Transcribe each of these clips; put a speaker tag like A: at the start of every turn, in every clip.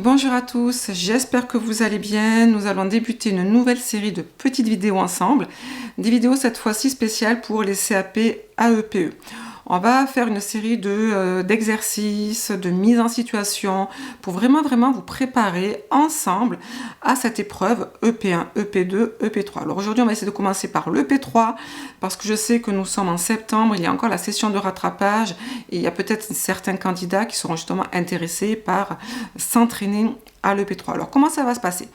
A: Bonjour à tous, j'espère que vous allez bien. Nous allons débuter une nouvelle série de petites vidéos ensemble. Des vidéos cette fois-ci spéciales pour les CAP AEPE. On va faire une série d'exercices, de mise en situation pour vraiment vous préparer ensemble à cette épreuve EP1, EP2, EP3. Alors aujourd'hui, on va essayer de commencer par l'EP3 parce que je sais que nous sommes en septembre, il y a encore la session de rattrapage et il y a peut-être certains candidats qui seront justement intéressés par s'entraîner à l'EP3. Alors comment ça va se passer?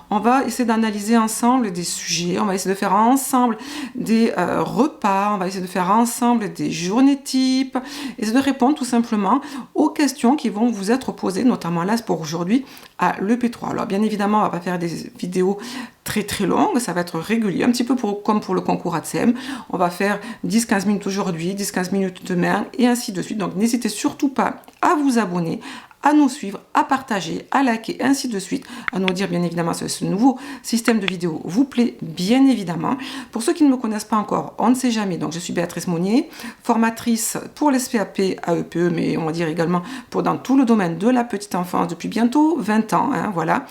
A: On va essayer d'analyser ensemble des sujets, on va essayer de faire ensemble des repas, on va essayer de faire ensemble des journées types, essayer de répondre tout simplement aux questions qui vont vous être posées, notamment là pour aujourd'hui à l'EP3. Alors bien évidemment, on va pas faire des vidéos très longues, ça va être régulier, un petit peu comme pour le concours ATSEM. On va faire 10-15 minutes aujourd'hui, 10-15 minutes demain, et ainsi de suite. Donc n'hésitez surtout pas à vous abonner, à nous suivre, à partager, à liker, ainsi de suite, à nous dire bien évidemment si ce nouveau système de vidéo vous plaît, bien évidemment. Pour ceux qui ne me connaissent pas encore, on ne sait jamais, donc je suis Béatrice Monnier, formatrice pour les SPAP AEPE, mais on va dire également dans tout le domaine de la petite enfance depuis bientôt 20 ans, hein, voilà,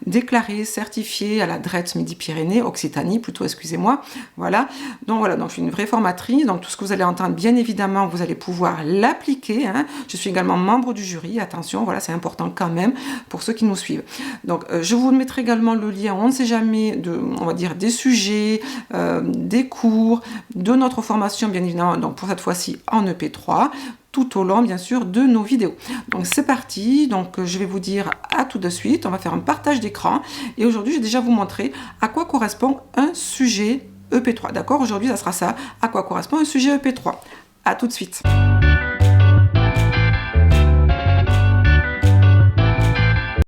A: déclarée, certifiée à la DRETS Midi-Pyrénées, Occitanie plutôt, excusez-moi, voilà, donc je suis une vraie formatrice, donc tout ce que vous allez entendre, bien évidemment, vous allez pouvoir l'appliquer, hein. Je suis également membre du jury, attention, voilà, c'est important quand même pour ceux qui nous suivent. Donc, je vous mettrai également le lien, on ne sait jamais, on va dire, des sujets, des cours, de notre formation, bien évidemment, donc pour cette fois-ci en EP3, tout au long, bien sûr, de nos vidéos. Donc, c'est parti. Donc, je vais vous dire à tout de suite. On va faire un partage d'écran. Et aujourd'hui, je vais déjà vous montrer à quoi correspond un sujet EP3. D'accord? Aujourd'hui, ça sera ça. À quoi correspond un sujet EP3. À tout de suite.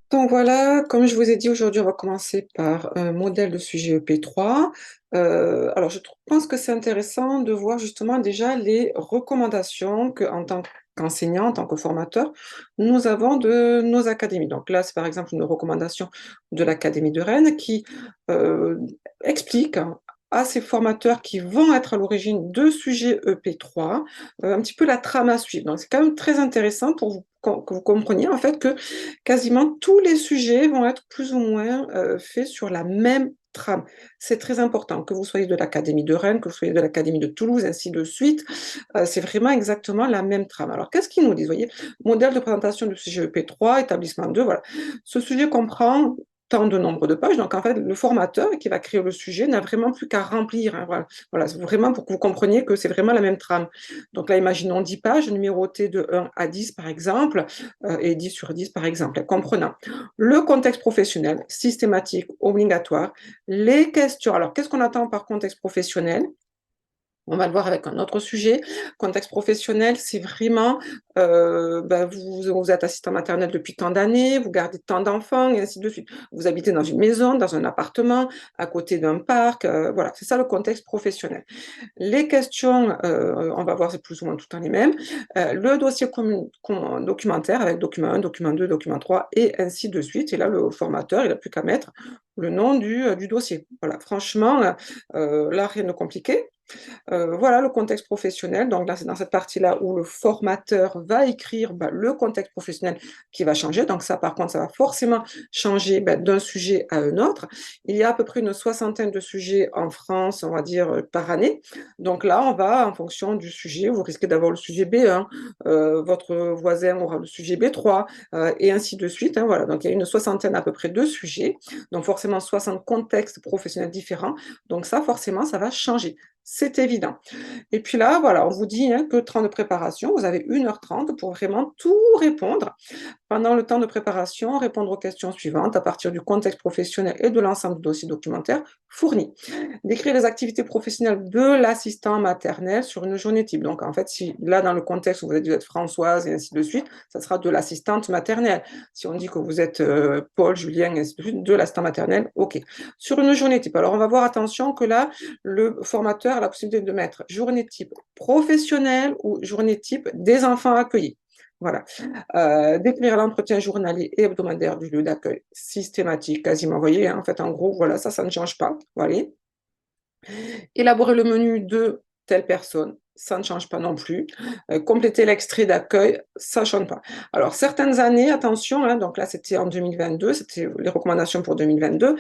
A: Donc voilà, comme je vous ai dit, aujourd'hui, on va commencer par un modèle de sujet EP3. Alors, pense que c'est intéressant de voir justement déjà les recommandations qu'en tant qu'enseignant, en tant que formateur, nous avons de nos académies. Donc là, c'est par exemple une recommandation de l'Académie de Rennes qui explique à ces formateurs qui vont être à l'origine de sujets EP3, un petit peu la trame à suivre. Donc c'est quand même très intéressant pour vous que vous compreniez en fait que quasiment tous les sujets vont être plus ou moins faits sur la même trame. C'est très important, que vous soyez de l'Académie de Rennes, que vous soyez de l'Académie de Toulouse, ainsi de suite, c'est vraiment exactement la même trame. Alors qu'est-ce qu'ils nous disent? Vous voyez, modèle de présentation du sujet EP3, établissement 2, voilà. Ce sujet comprend tant de nombre de pages, donc en fait, le formateur qui va créer le sujet n'a vraiment plus qu'à remplir, hein, voilà, vraiment pour que vous compreniez que c'est vraiment la même trame. Donc là, imaginons 10 pages, numérotées de 1 à 10 par exemple, et 10 sur 10 par exemple, comprenant le contexte professionnel, systématique, obligatoire, les questions. Alors, qu'est-ce qu'on attend par contexte professionnel? On va le voir avec un autre sujet. Contexte professionnel, c'est vraiment, vous êtes assistant maternel depuis tant d'années, vous gardez tant d'enfants et ainsi de suite. Vous habitez dans une maison, dans un appartement, à côté d'un parc, voilà, c'est ça le contexte professionnel. Les questions, on va voir, c'est plus ou moins tout le temps les mêmes. Le dossier documentaire avec document 1, document 2, document 3 et ainsi de suite. Et là, le formateur, il n'a plus qu'à mettre le nom du dossier. Voilà, franchement, là, rien de compliqué. Voilà le contexte professionnel. Donc là, c'est dans cette partie-là où le formateur va écrire le contexte professionnel qui va changer. Donc ça, par contre, ça va forcément changer d'un sujet à un autre. Il y a à peu près une soixantaine de sujets en France, on va dire, par année. Donc là, on va, en fonction du sujet, vous risquez d'avoir le sujet B1, votre voisin aura le sujet B3, et ainsi de suite, hein, voilà. Donc il y a une soixantaine à peu près de sujets. Donc forcément, 60 contextes professionnels différents. Donc ça, forcément, ça va changer. C'est évident. Et puis là, voilà, on vous dit que temps de préparation, vous avez 1h30 pour vraiment tout répondre. Pendant le temps de préparation, répondre aux questions suivantes à partir du contexte professionnel et de l'ensemble du dossier documentaire fourni. Décrire les activités professionnelles de l'assistant maternel sur une journée type. Donc, en fait, si là, dans le contexte où vous êtes Françoise et ainsi de suite, ça sera de l'assistante maternelle. Si on dit que vous êtes Paul, Julien, et ainsi de suite, de l'assistant maternel, OK. Sur une journée type. Alors, on va voir, attention, que là, le formateur a la possibilité de mettre journée type professionnelle ou journée type des enfants accueillis. Voilà. Décrire l'entretien journalier et hebdomadaire du lieu d'accueil systématique, quasiment. Vous voyez, hein, en fait, en gros, voilà, ça ne change pas. Voilà. Élaborer le menu de telle personne ça ne change pas non plus. Compléter l'extrait d'accueil, ça ne change pas. Alors, certaines années, attention, hein, donc là, c'était en 2022, c'était les recommandations pour 2022.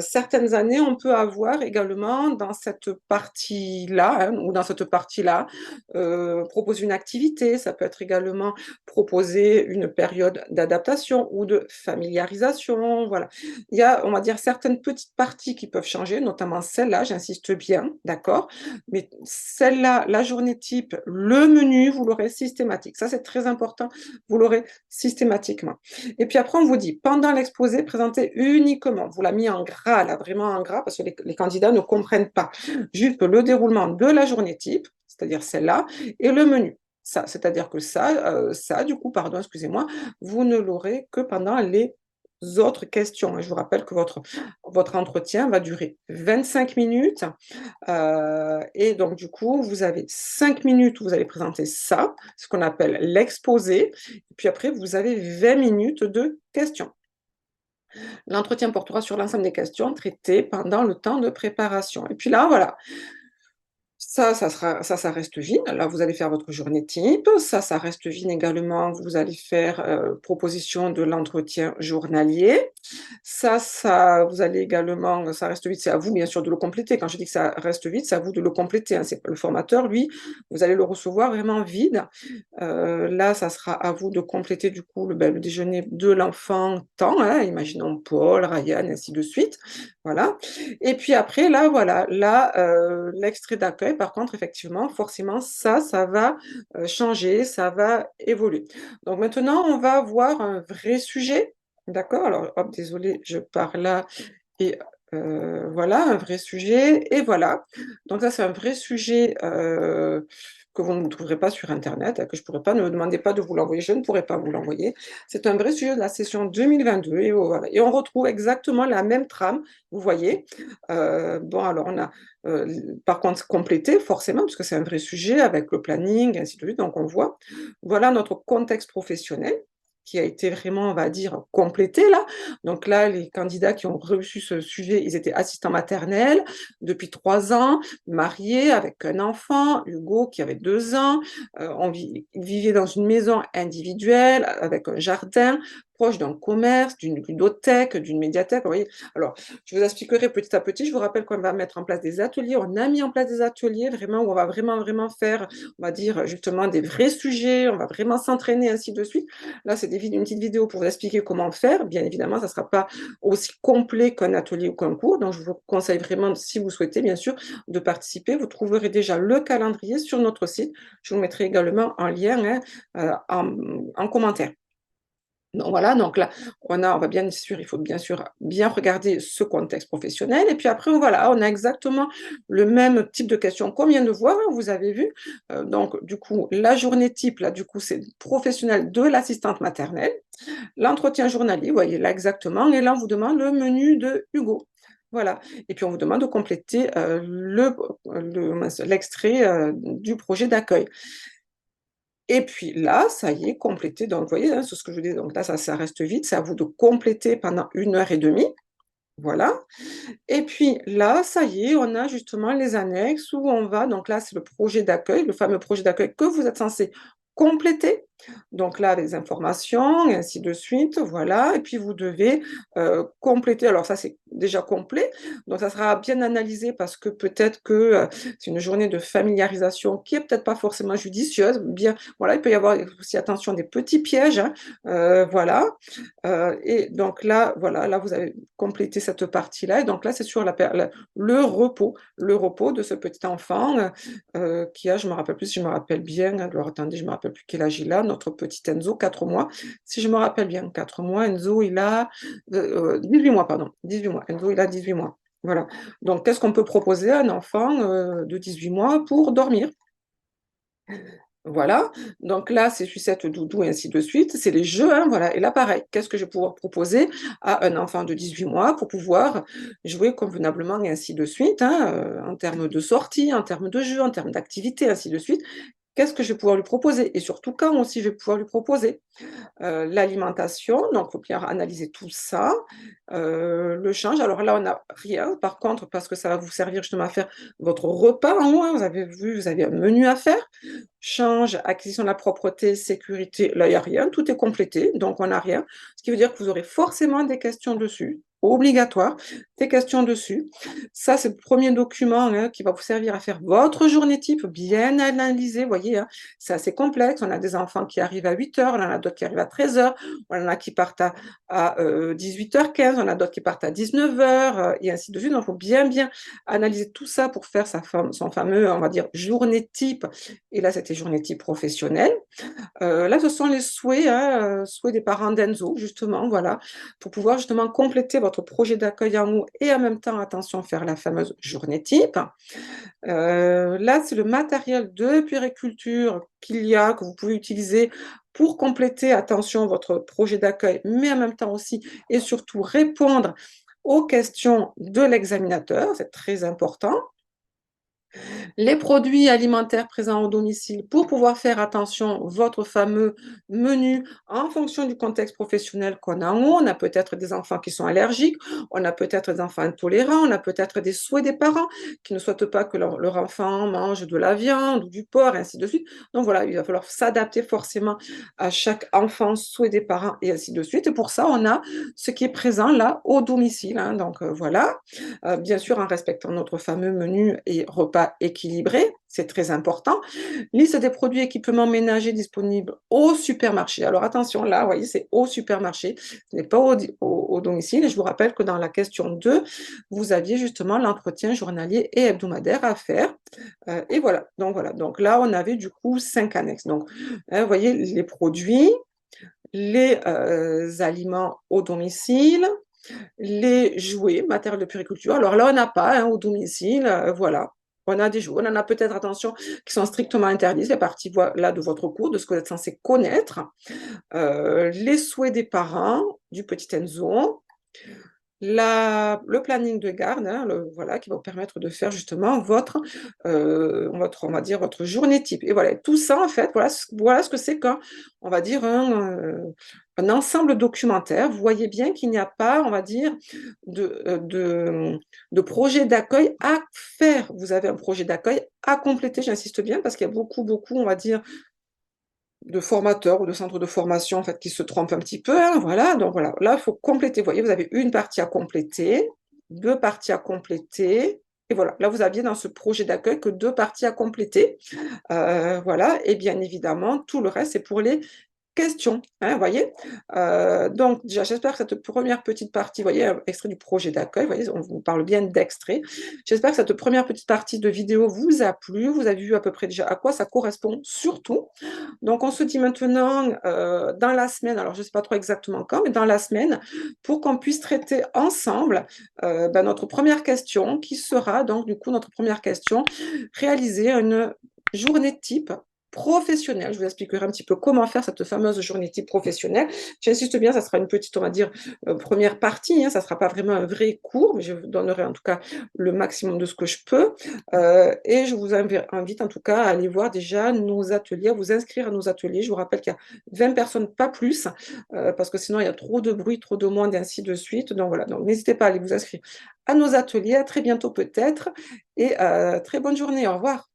A: Certaines années, on peut avoir également dans cette partie-là, hein, ou dans cette partie-là, proposer une activité. Ça peut être également proposer une période d'adaptation ou de familiarisation. Voilà. Il y a, on va dire, certaines petites parties qui peuvent changer, notamment celle-là, j'insiste bien, d'accord? Mais celle-là, la journée type, le menu, vous l'aurez systématique. Ça, c'est très important, vous l'aurez systématiquement. Et puis après, on vous dit, pendant l'exposé, présentez uniquement, vous l'avez mis en gras, là, vraiment en gras, parce que les candidats ne comprennent pas. Juste le déroulement de la journée type, c'est-à-dire celle-là, et le menu. Ça, c'est-à-dire que ça, du coup, pardon, excusez-moi, vous ne l'aurez que pendant les autres questions. Et je vous rappelle que votre entretien va durer 25 minutes. Et donc, du coup, vous avez 5 minutes où vous allez présenter ça, ce qu'on appelle l'exposé. Et puis après, vous avez 20 minutes de questions. L'entretien portera sur l'ensemble des questions traitées pendant le temps de préparation. Et puis là, voilà, ça reste vide. Là, vous allez faire votre journée type. Ça reste vide également. Vous allez faire proposition de l'entretien journalier. Vous allez également, ça reste vide. C'est à vous, bien sûr, de le compléter. Quand je dis que ça reste vide, c'est à vous de le compléter, hein. C'est le formateur, lui, vous allez le recevoir vraiment vide. Là, ça sera à vous de compléter du coup le déjeuner de l'enfant temps, hein, imaginons Paul, Ryan, ainsi de suite. Voilà. Et puis après, là, voilà, là, l'extrait d'accueil, par contre, effectivement, forcément, ça va changer, ça va évoluer. Donc maintenant, on va voir un vrai sujet. D'accord? Alors, hop, désolée, je pars là et voilà, un vrai sujet et voilà. Donc ça, c'est un vrai sujet, que vous ne trouverez pas sur internet, que je pourrais pas, ne me demandez pas de vous l'envoyer, je ne pourrais pas vous l'envoyer. C'est un vrai sujet de la session 2022 et voilà et on retrouve exactement la même trame, vous voyez? Bon alors on a, par contre complété forcément, parce que c'est un vrai sujet avec le planning, ainsi de suite, donc on voit. Voilà notre contexte professionnel qui a été vraiment, on va dire, complété là. Donc là, les candidats qui ont reçu ce sujet, ils étaient assistants maternels depuis 3 ans, mariés avec un enfant, Hugo qui avait 2 ans. Ils vivaient dans une maison individuelle avec un jardin, proche d'un commerce, d'une ludothèque, d'une médiathèque, vous voyez? Alors, je vous expliquerai petit à petit. Je vous rappelle qu'on va mettre en place des ateliers. On a mis en place des ateliers vraiment où on va vraiment, vraiment faire, on va dire, justement des vrais sujets, on va vraiment s'entraîner, ainsi de suite. Là, c'est une petite vidéo pour vous expliquer comment faire. Bien évidemment, ça ne sera pas aussi complet qu'un atelier ou qu'un cours. Donc, je vous conseille vraiment, si vous souhaitez, bien sûr, de participer. Vous trouverez déjà le calendrier sur notre site. Je vous mettrai également en lien, hein, en commentaire. Donc voilà, donc là, on va bien sûr, il faut bien sûr bien regarder ce contexte professionnel. Et puis après, voilà, on a exactement le même type de questions qu'on vient de voir, hein, vous avez vu. Donc, du coup, la journée type, là, du coup, c'est professionnel de l'assistante maternelle. L'entretien journalier, vous voyez là exactement. Et là, on vous demande le menu de Hugo. Voilà. Et puis, on vous demande de compléter l'extrait du projet d'accueil. Et puis là, ça y est, complété. Donc, vous voyez, hein, c'est ce que je vous dis. Donc là, ça reste vide. C'est à vous de compléter pendant 1 heure et demie. Voilà. Et puis là, ça y est, on a justement les annexes où on va. Donc là, c'est le projet d'accueil, le fameux projet d'accueil que vous êtes censé compléter. Donc là, les informations, et ainsi de suite. Voilà. Et puis vous devez compléter. Alors ça, c'est déjà complet. Donc ça sera bien analysé parce que peut-être que c'est une journée de familiarisation qui est peut-être pas forcément judicieuse. Bien, voilà, il peut y avoir aussi, attention, des petits pièges, hein. Voilà. Et donc là, voilà, là, vous avez complété cette partie-là. Et donc là, c'est sur le repos de ce petit enfant qui a, je me rappelle plus si je me rappelle bien, alors attendez, je me rappelle plus quel âge il a, notre petit Enzo, 4 mois. Si je me rappelle bien, 4 mois, Enzo, il a 18 mois, pardon, 18 mois. Enzo, il a 18 mois. Voilà. Donc, qu'est-ce qu'on peut proposer à un enfant de 18 mois pour dormir? Voilà, donc là, c'est sucette, doudou et ainsi de suite. C'est les jeux, hein, voilà. Et là, pareil, qu'est-ce que je vais pouvoir proposer à un enfant de 18 mois pour pouvoir jouer convenablement et ainsi de suite, hein, en termes de sortie, en termes de jeu, en termes d'activité, ainsi de suite. qu'est-ce que je vais pouvoir lui proposer et surtout quand aussi je vais pouvoir lui proposer. L'alimentation, donc il faut bien analyser tout ça. Le change, alors là, on n'a rien par contre parce que ça va vous servir justement à faire votre repas en haut, hein. Vous avez vu, vous avez un menu à faire. Change, acquisition de la propreté, sécurité, là, il y a rien, tout est complété, donc on n'a rien. Ce qui veut dire que vous aurez forcément des questions dessus, obligatoire, des questions dessus. Ça, c'est le premier document, hein, qui va vous servir à faire votre journée type, bien analysée, vous voyez, hein. C'est assez complexe. On a des enfants qui arrivent à 8 heures, on en a d'autres qui arrivent à 13 heures, on en a qui partent à 18h15, on a d'autres qui partent à 19 heures, et ainsi de suite. Donc, il faut bien analyser tout ça pour faire son fameux, on va dire, journée type. Et là, c'était journée type professionnelle. Là, ce sont les souhaits, hein, souhaits des parents d'Enzo, justement, voilà, pour pouvoir justement compléter votre projet d'accueil en haut et en même temps, attention, faire la fameuse journée type. Là, c'est le matériel de puériculture qu'il y a, que vous pouvez utiliser pour compléter, attention, votre projet d'accueil, mais en même temps aussi et surtout répondre aux questions de l'examinateur, c'est très important. Les produits alimentaires présents au domicile pour pouvoir faire, attention, votre fameux menu en fonction du contexte professionnel qu'on a en haut. On a peut-être des enfants qui sont allergiques, on a peut-être des enfants intolérants, on a peut-être des souhaits des parents qui ne souhaitent pas que leur enfant mange de la viande ou du porc, et ainsi de suite. Donc voilà, il va falloir s'adapter forcément à chaque enfant, souhait des parents, et ainsi de suite. Et pour ça, on a ce qui est présent là au domicile, hein. Donc voilà. Bien sûr en respectant notre fameux menu et repas équilibré, c'est très important. Liste des produits et équipements ménagers disponibles au supermarché. Alors attention, là, vous voyez, c'est au supermarché, ce n'est pas au domicile. Et je vous rappelle que dans la question 2, vous aviez justement l'entretien journalier et hebdomadaire à faire. Et voilà. Donc là, on avait du coup 5 annexes. Donc, hein, vous voyez, les produits, les aliments au domicile, les jouets, matériel de puriculture. Alors là, on n'a pas, hein, au domicile, voilà. On a des jouets, on en a peut-être, attention, qui sont strictement interdits, c'est partie là de votre cours, de ce que vous êtes censé connaître. Les souhaits des parents du petit Enzo, le planning de garde, hein, voilà, qui va vous permettre de faire justement on va dire, votre journée type. Et voilà, tout ça, en fait, voilà ce que c'est qu'un, on va dire, un ensemble documentaire. Vous voyez bien qu'il n'y a pas, on va dire, de projet d'accueil à faire. Vous avez un projet d'accueil à compléter, j'insiste bien, parce qu'il y a beaucoup, on va dire, de formateurs ou de centres de formation en fait qui se trompent un petit peu, hein, voilà. Donc voilà, là, il faut compléter. Vous voyez, vous avez une partie à compléter, 2 parties à compléter et voilà. Là, vous aviez dans ce projet d'accueil que 2 parties à compléter, voilà et bien évidemment, tout le reste, c'est pour les questions, hein, vous voyez? Donc déjà, j'espère que cette première petite partie, vous voyez, extrait du projet d'accueil, vous voyez, on vous parle bien d'extrait. J'espère que cette première petite partie de vidéo vous a plu, vous avez vu à peu près déjà à quoi ça correspond surtout. Donc on se dit maintenant, dans la semaine, alors je ne sais pas trop exactement quand, mais dans la semaine, pour qu'on puisse traiter ensemble, notre première question qui sera donc du coup notre première question, réaliser une journée type professionnelle. Je vous expliquerai un petit peu comment faire cette fameuse journée type professionnelle. J'insiste bien, ça sera une petite, on va dire, première partie, hein, ça ne sera pas vraiment un vrai cours, mais je vous donnerai en tout cas le maximum de ce que je peux. Et je vous invite en tout cas à aller voir déjà nos ateliers, à vous inscrire à nos ateliers. Je vous rappelle qu'il y a 20 personnes, pas plus, parce que sinon il y a trop de bruit, trop de monde et ainsi de suite. Donc voilà, donc n'hésitez pas à aller vous inscrire à nos ateliers. À très bientôt peut-être et très bonne journée. Au revoir.